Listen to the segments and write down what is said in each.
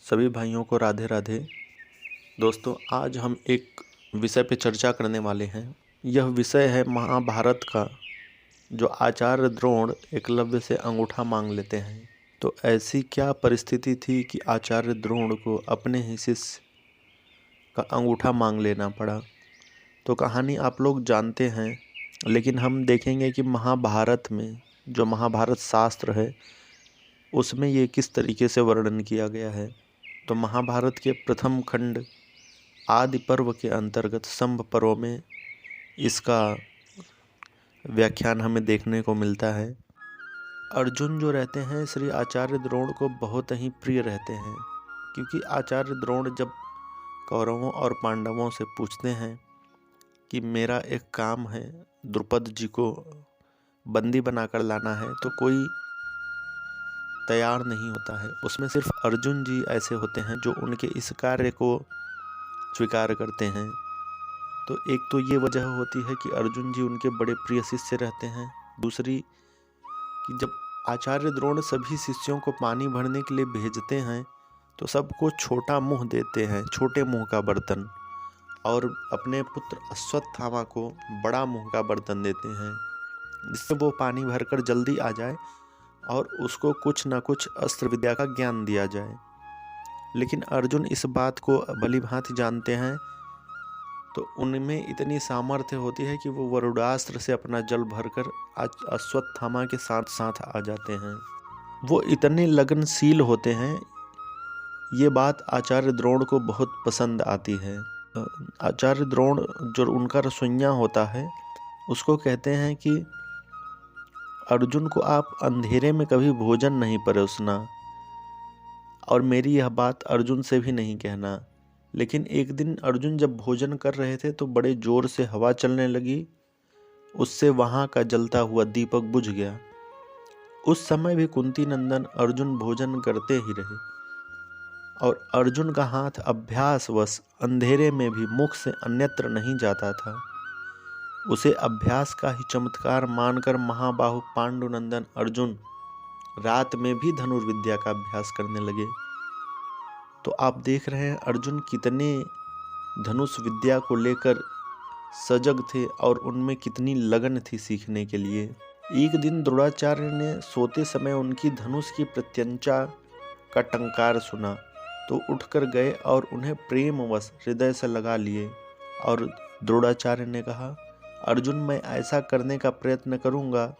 सभी भाइयों को राधे राधे। दोस्तों, आज हम एक विषय पे चर्चा करने वाले हैं। यह विषय है महाभारत का, जो आचार्य द्रोण एकलव्य से अंगूठा मांग लेते हैं। तो ऐसी क्या परिस्थिति थी कि आचार्य द्रोण को अपने ही शिष्य का अंगूठा मांग लेना पड़ा। तो कहानी आप लोग जानते हैं, लेकिन हम देखेंगे कि महाभारत में, जो महाभारत शास्त्र है, उसमें ये किस तरीके से वर्णन किया गया है। तो महाभारत के प्रथम खंड आदि पर्व के अंतर्गत संभ पर्व में इसका व्याख्यान हमें देखने को मिलता है। अर्जुन जो रहते हैं श्री आचार्य द्रोण को बहुत ही प्रिय रहते हैं, क्योंकि आचार्य द्रोण जब कौरवों और पांडवों से पूछते हैं कि मेरा एक काम है, द्रुपद जी को बंदी बनाकर लाना है, तो कोई तैयार नहीं होता है। उसमें सिर्फ अर्जुन जी ऐसे होते हैं जो उनके इस कार्य को स्वीकार करते हैं। तो एक तो ये वजह होती है कि अर्जुन जी उनके बड़े प्रिय शिष्य रहते हैं। दूसरी कि जब आचार्य द्रोण सभी शिष्यों को पानी भरने के लिए भेजते हैं तो सबको छोटा मुंह देते हैं, छोटे मुंह का बर्तन, और अपने पुत्र अश्वत्थामा को बड़ा मुंह का बर्तन देते हैं, जिससे वो पानी भरकर जल्दी आ जाए और उसको कुछ न कुछ अस्त्र विद्या का ज्ञान दिया जाए। लेकिन अर्जुन इस बात को भली भांति जानते हैं, तो उनमें इतनी सामर्थ्य होती है कि वो वरुणास्त्र से अपना जल भरकर अश्वत्थामा के साथ साथ आ जाते हैं। वो इतने लगनशील होते हैं, ये बात आचार्य द्रोण को बहुत पसंद आती है। आचार्य द्रोण, जो उनका रसोइया होता है, उसको कहते हैं कि अर्जुन को आप अंधेरे में कभी भोजन नहीं परोसना, और मेरी यह बात अर्जुन से भी नहीं कहना। लेकिन एक दिन अर्जुन जब भोजन कर रहे थे तो बड़े जोर से हवा चलने लगी, उससे वहां का जलता हुआ दीपक बुझ गया। उस समय भी कुंती नंदन अर्जुन भोजन करते ही रहे, और अर्जुन का हाथ अभ्यासवश अंधेरे में भी मुख से अन्यत्र नहीं जाता था। उसे अभ्यास का ही चमत्कार मानकर महाबाहु पांडुनंदन अर्जुन रात में भी धनुर्विद्या का अभ्यास करने लगे। तो आप देख रहे हैं अर्जुन कितने धनुष विद्या को लेकर सजग थे और उनमें कितनी लगन थी सीखने के लिए। एक दिन द्रोणाचार्य ने सोते समय उनकी धनुष की प्रत्यंचा का टंकार सुना, तो उठकर गए और उन्हें प्रेमवश हृदय से लगा लिए। और द्रोणाचार्य ने कहा, अर्जुन, मैं ऐसा करने का प्रयत्न करूंगा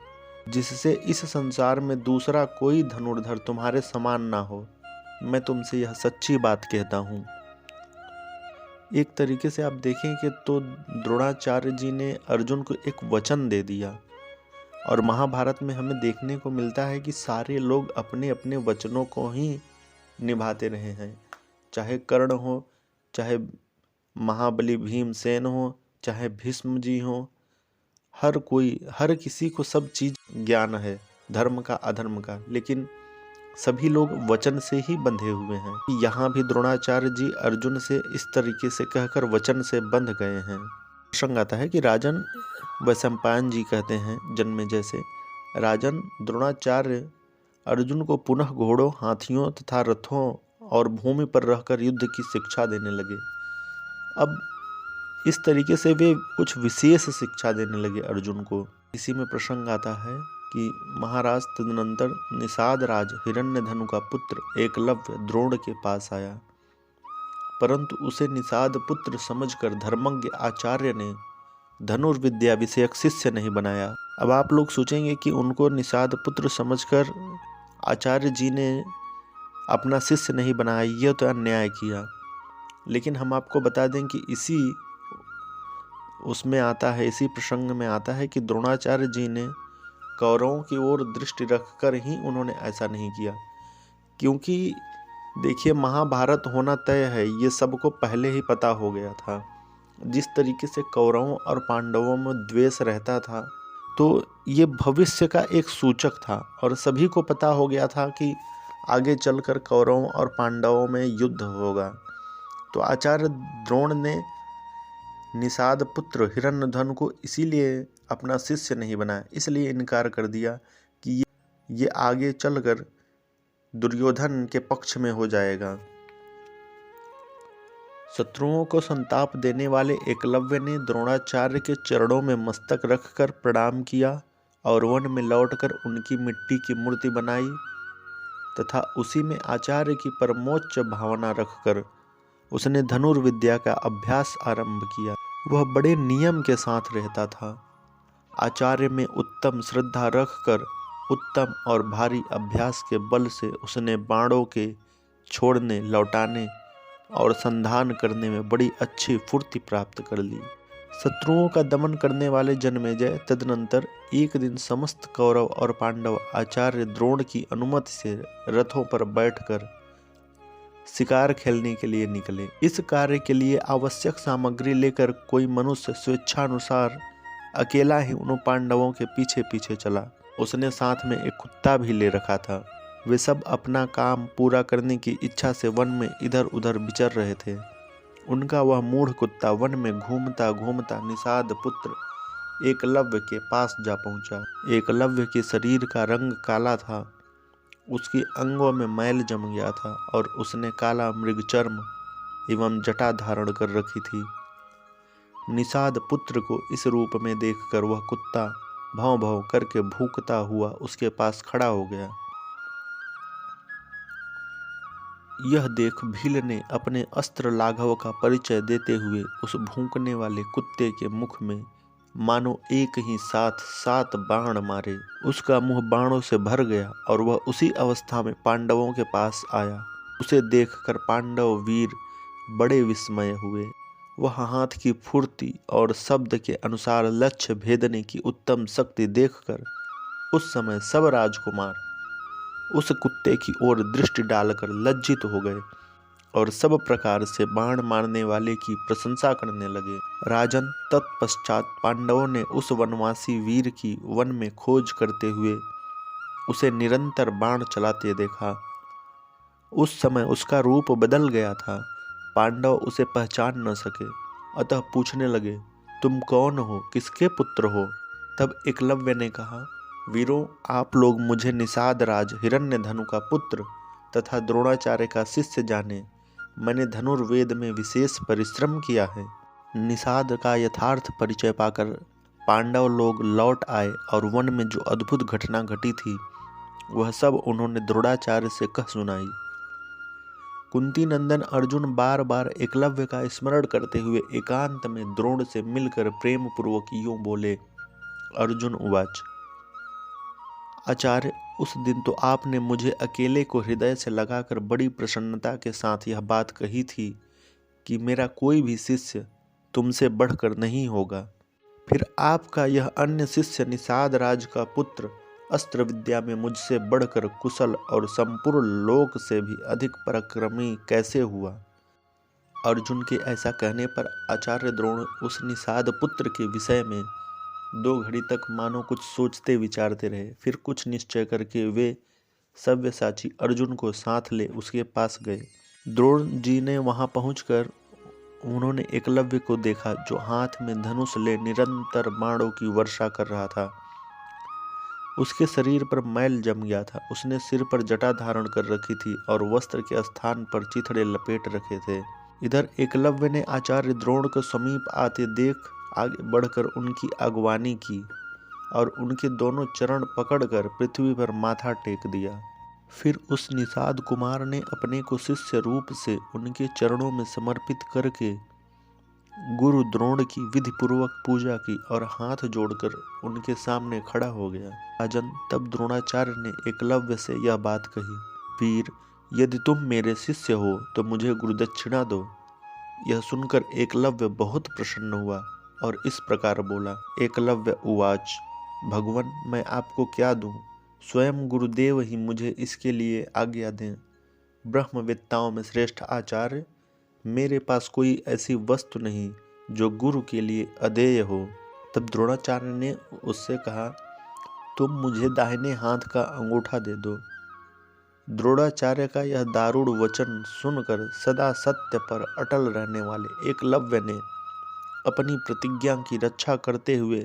जिससे इस संसार में दूसरा कोई धनुर्धर तुम्हारे समान ना हो। मैं तुमसे यह सच्ची बात कहता हूँ। एक तरीके से आप देखें कि तो द्रोणाचार्य जी ने अर्जुन को एक वचन दे दिया, और महाभारत में हमें देखने को मिलता है कि सारे लोग अपने अपने वचनों को ही निभाते रहे हैं। चाहे कर्ण हो, चाहे महाबली भीमसेन हो, चाहे भीष्म जी हो, हर कोई, हर किसी को सब चीज ज्ञान है, धर्म का अधर्म का, लेकिन सभी लोग वचन से ही बंधे हुए हैं। यहाँ भी द्रोणाचार्य जी अर्जुन से इस तरीके से कहकर वचन से बंध गए हैं। प्रसंग आता है कि राजन वैशंपायन जी कहते हैं, जन्मेजय से, राजन, द्रोणाचार्य अर्जुन को पुनः घोड़ों, हाथियों तथा रथों और भूमि पर रहकर युद्ध की शिक्षा देने लगे। अब इस तरीके से वे कुछ विशेष शिक्षा देने लगे अर्जुन को। इसी में प्रसंग आता है कि महाराज तदनंतर निषाद राज हिरण्यधनु का पुत्र एकलव्य द्रोण के पास आया, परंतु उसे निषाद पुत्र समझकर धर्मज्ञ आचार्य ने धनुर्विद्या विषयक शिष्य नहीं बनाया। अब आप लोग सोचेंगे कि उनको निषाद पुत्र समझकर आचार्य जी ने अपना शिष्य नहीं बनाया, यह तो अन्याय किया। लेकिन हम आपको बता दें कि इसी उसमें आता है, इसी प्रसंग में आता है कि द्रोणाचार्य जी ने कौरवों की ओर दृष्टि रखकर ही उन्होंने ऐसा नहीं किया, क्योंकि देखिए महाभारत होना तय है, ये सबको पहले ही पता हो गया था। जिस तरीके से कौरवों और पांडवों में द्वेष रहता था, तो ये भविष्य का एक सूचक था, और सभी को पता हो गया था कि आगे चलकर कौरवों और पांडवों में युद्ध होगा। तो आचार्य द्रोण ने निषाद पुत्र हिरण्यधनु को इसीलिए अपना शिष्य नहीं बनाया, इसलिए इनकार कर दिया कि ये आगे चलकर दुर्योधन के पक्ष में हो जाएगा। शत्रुओं को संताप देने वाले एकलव्य ने द्रोणाचार्य के चरणों में मस्तक रखकर प्रणाम किया और वन में लौटकर उनकी मिट्टी की मूर्ति बनाई तथा उसी में आचार्य की परमोच्च भावना रखकर उसने धनुर्विद्या का अभ्यास आरंभ किया। वह बड़े नियम के साथ रहता था। आचार्य में उत्तम श्रद्धा रखकर उत्तम और भारी अभ्यास के बल से उसने बाणों के छोड़ने, लौटाने और संधान करने में बड़ी अच्छी फुर्ती प्राप्त कर ली। शत्रुओं का दमन करने वाले जन्मेजय तदनंतर एक दिन समस्त कौरव और पांडव आचार्य द्रोण की अनुमति से रथों पर बैठकर शिकार खेलने के लिए निकले। इस कार्य के लिए आवश्यक सामग्री लेकर कोई मनुष्य स्वेच्छानुसार अकेला ही उन पांडवों के पीछे पीछे चला। उसने साथ में एक कुत्ता भी ले रखा था। वे सब अपना काम पूरा करने की इच्छा से वन में इधर उधर विचर रहे थे। उनका वह मूढ़ कुत्ता वन में घूमता घूमता निषाद पुत्र एकलव्य के पास जा पहुंचा। एकलव्य के शरीर का रंग काला था, उसके अंगों में मैल जम गया था और उसने काला मृगचर्म एवं जटा धारण कर रखी थी। निषाद पुत्र को इस रूप में देखकर वह कुत्ता भौं भौं करके भूखता हुआ उसके पास खड़ा हो गया। यह देख भील ने अपने अस्त्र लाघव का परिचय देते हुए उस भूखने वाले कुत्ते के मुख में मानो एक ही साथ 7 बाण मारे। उसका मुंह बाणों से भर गया और वह उसी अवस्था में पांडवों के पास आया। उसे देखकर पांडव वीर बड़े विस्मय हुए। वह हाथ की फुर्ती और शब्द के अनुसार लक्ष्य भेदने की उत्तम शक्ति देखकर उस समय सब राजकुमार उस कुत्ते की ओर दृष्टि डालकर लज्जित हो गए और सब प्रकार से बाण मारने वाले की प्रशंसा करने लगे। राजन, तत्पश्चात पांडवों ने उस वनवासी वीर की वन में खोज करते हुए उसे निरंतर बाण चलाते देखा। उस समय उसका रूप बदल गया था। पांडव उसे पहचान न सके, अतः पूछने लगे, तुम कौन हो, किसके पुत्र हो? तब एकलव्य ने कहा, वीरों, आप लोग मुझे निषाद राज हिरण्यधनु का पुत्र तथा द्रोणाचार्य का शिष्य जाने। मैंने धनुर्वेद में विशेष परिश्रम किया है। निषाद का यथार्थ परिचय पाकर पांडव लोग लौट आए और वन में जो अद्भुत घटना घटी थी वह सब उन्होंने द्रोणाचार्य से कह सुनाई। कुंती नंदन अर्जुन बार बार एकलव्य का स्मरण करते हुए एकांत में द्रोण से मिलकर प्रेम पूर्वक यूं बोले। अर्जुन उवाच, आचार्य, उस दिन तो आपने मुझे अकेले को हृदय से लगाकर बड़ी प्रसन्नता के साथ यह बात कही थी कि मेरा कोई भी शिष्य तुमसे बढ़कर नहीं होगा। फिर आपका यह अन्य शिष्य निषाद राज का पुत्र अस्त्र विद्या में मुझसे बढ़कर कुशल और संपूर्ण लोक से भी अधिक पराक्रमी कैसे हुआ? अर्जुन के ऐसा कहने पर आचार्य द्रोण उस निषाद पुत्र के विषय में 2 घड़ी तक मानो कुछ सोचते विचारते रहे। फिर कुछ निश्चय करके वे सव्यसाची अर्जुन को साथ ले उसके पास गए। द्रोण जी ने वहां पहुंचकर उन्होंने एकलव्य को देखा, जो हाथ में धनुष ले निरंतर बाणों की वर्षा कर रहा था। उसके शरीर पर मैल जम गया था। उसने सिर पर जटा धारण कर रखी थी और वस्त्र के स्थान पर चिथड़े लपेट रखे थे। इधर एकलव्य ने आचार्य द्रोण को समीप आते देख आगे बढ़कर उनकी अगवानी की और उनके दोनों चरण पकड़कर पृथ्वी पर माथा टेक दिया। फिर उस निषाद कुमार ने अपने को शिष्य रूप से उनके चरणों में समर्पित करके गुरु द्रोण की विधि पूर्वक पूजा की और हाथ जोड़कर उनके सामने खड़ा हो गया। राजन, तब द्रोणाचार्य ने एकलव्य से यह बात कही, वीर, यदि तुम मेरे शिष्य हो तो मुझे गुरुदक्षिणा दो। यह सुनकर एकलव्य बहुत प्रसन्न हुआ और इस प्रकार बोला। एकलव्य उवाच, भगवन, मैं आपको क्या दूं? स्वयं गुरुदेव ही मुझे इसके लिए आज्ञा दें। ब्रह्मवेत्ताओं में श्रेष्ठ आचार्य, मेरे पास कोई ऐसी वस्तु नहीं जो गुरु के लिए अदेय हो। तब द्रोणाचार्य ने उससे कहा, तुम मुझे दाहिने हाथ का अंगूठा दे दो। द्रोणाचार्य का यह दारुण वचन सुनकर सदा सत्य पर अटल रहने वाले एकलव्य ने अपनी प्रतिज्ञा की रक्षा करते हुए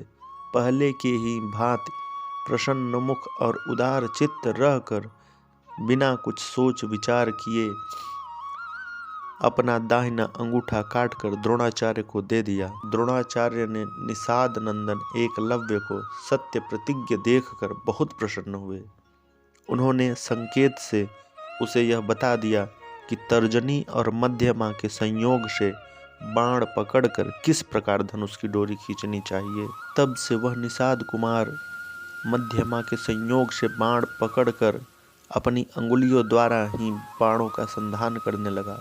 पहले के ही भांति प्रसन्न मुख और उदार चित्त रहकर बिना कुछ सोच विचार किए अपना दाहिना अंगूठा काटकर द्रोणाचार्य को दे दिया। द्रोणाचार्य ने निषाद नंदन एकलव्य को सत्य प्रतिज्ञ देखकर बहुत प्रसन्न हुए। उन्होंने संकेत से उसे यह बता दिया कि तर्जनी और मध्यमा के संयोग से बाण पकड़कर किस प्रकार धनुष की डोरी खींचनी चाहिए। तब से वह निषाद कुमार मध्यमा के संयोग से बाण पकड़कर अपनी अंगुलियों द्वारा ही बाणों का संधान करने लगा।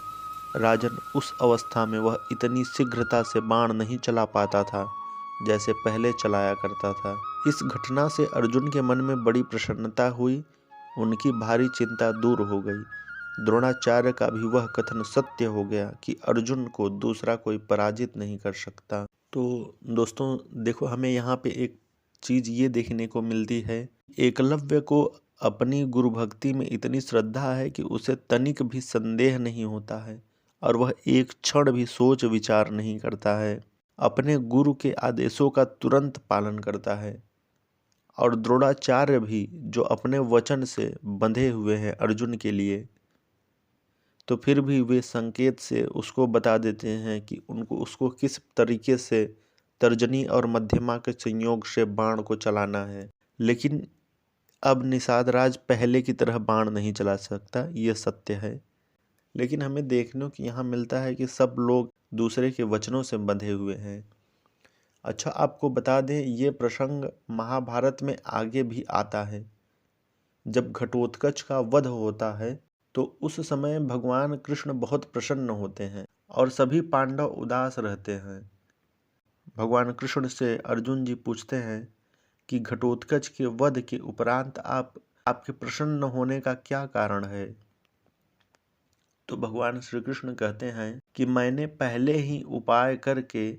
राजन, उस अवस्था में वह इतनी शीघ्रता से बाण नहीं चला पाता था जैसे पहले चलाया करता था। इस घटना से अर्जुन के मन में बड़ी प्रसन्नता हुई। उनकी भारी चिंता दूर हो गई। द्रोणाचार्य का भी वह कथन सत्य हो गया कि अर्जुन को दूसरा कोई पराजित नहीं कर सकता। तो दोस्तों देखो, हमें यहाँ पे एक चीज़ ये देखने को मिलती है, एकलव्य को अपनी गुरु भक्ति में इतनी श्रद्धा है कि उसे तनिक भी संदेह नहीं होता है और वह एक क्षण भी सोच विचार नहीं करता है। अपने गुरु के आदेशों का तुरंत पालन करता है। और द्रोणाचार्य भी जो अपने वचन से बंधे हुए हैं अर्जुन के लिए, तो फिर भी वे संकेत से उसको बता देते हैं कि उसको किस तरीके से तर्जनी और मध्यमा के संयोग से बाण को चलाना है। लेकिन अब निषाद राज पहले की तरह बाण नहीं चला सकता, ये सत्य है। लेकिन हमें देखने को यहाँ मिलता है कि सब लोग दूसरे के वचनों से बंधे हुए हैं। अच्छा, आपको बता दें, ये प्रसंग महाभारत में आगे भी आता है। जब घटोत्कच का वध होता है तो उस समय भगवान कृष्ण बहुत प्रसन्न होते हैं और सभी पांडव उदास रहते हैं। भगवान कृष्ण से अर्जुन जी पूछते हैं कि घटोत्कच के वध के उपरांत आपके प्रसन्न होने का क्या कारण है। तो भगवान श्री कृष्ण कहते हैं कि मैंने पहले ही उपाय करके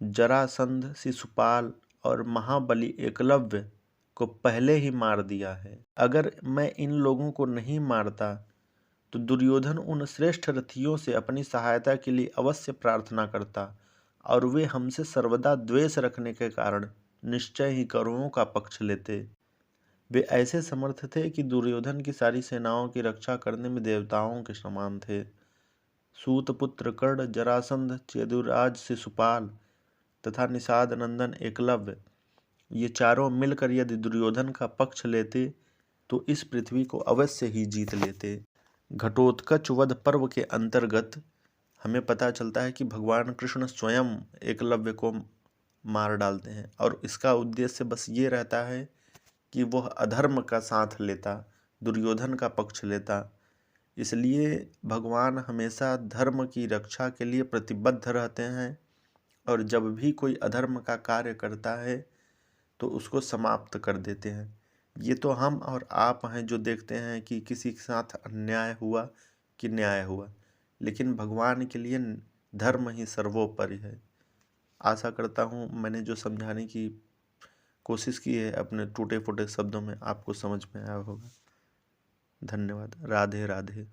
जरासंध, शिशुपाल और महाबली एकलव्य को पहले ही मार दिया है। अगर मैं इन लोगों को नहीं मारता तो दुर्योधन उन श्रेष्ठ रथियों से अपनी सहायता के लिए अवश्य प्रार्थना करता और वे हमसे सर्वदा द्वेष रखने के कारण निश्चय ही कौरवों का पक्ष लेते। वे ऐसे समर्थ थे कि दुर्योधन की सारी सेनाओं की रक्षा करने में देवताओं के समान थे। सूतपुत्र कर्ण, जरासंध, चेदुराज शिशुपाल तथा निषाद नंदन एकलव्य, ये चारों मिलकर यदि दुर्योधन का पक्ष लेते तो इस पृथ्वी को अवश्य ही जीत लेते। घटोत्कच वध पर्व के अंतर्गत हमें पता चलता है कि भगवान कृष्ण स्वयं एकलव्य को मार डालते हैं और इसका उद्देश्य बस ये रहता है कि वह अधर्म का साथ लेता, दुर्योधन का पक्ष लेता। इसलिए भगवान हमेशा धर्म की रक्षा के लिए प्रतिबद्ध रहते हैं और जब भी कोई अधर्म का कार्य करता है तो उसको समाप्त कर देते हैं। ये तो हम और आप हैं जो देखते हैं कि किसी के साथ अन्याय हुआ कि न्याय हुआ, लेकिन भगवान के लिए धर्म ही सर्वोपरि है। आशा करता हूँ मैंने जो समझाने की कोशिश की है अपने टूटे फूटे शब्दों में आपको समझ में आया होगा। धन्यवाद। राधे राधे।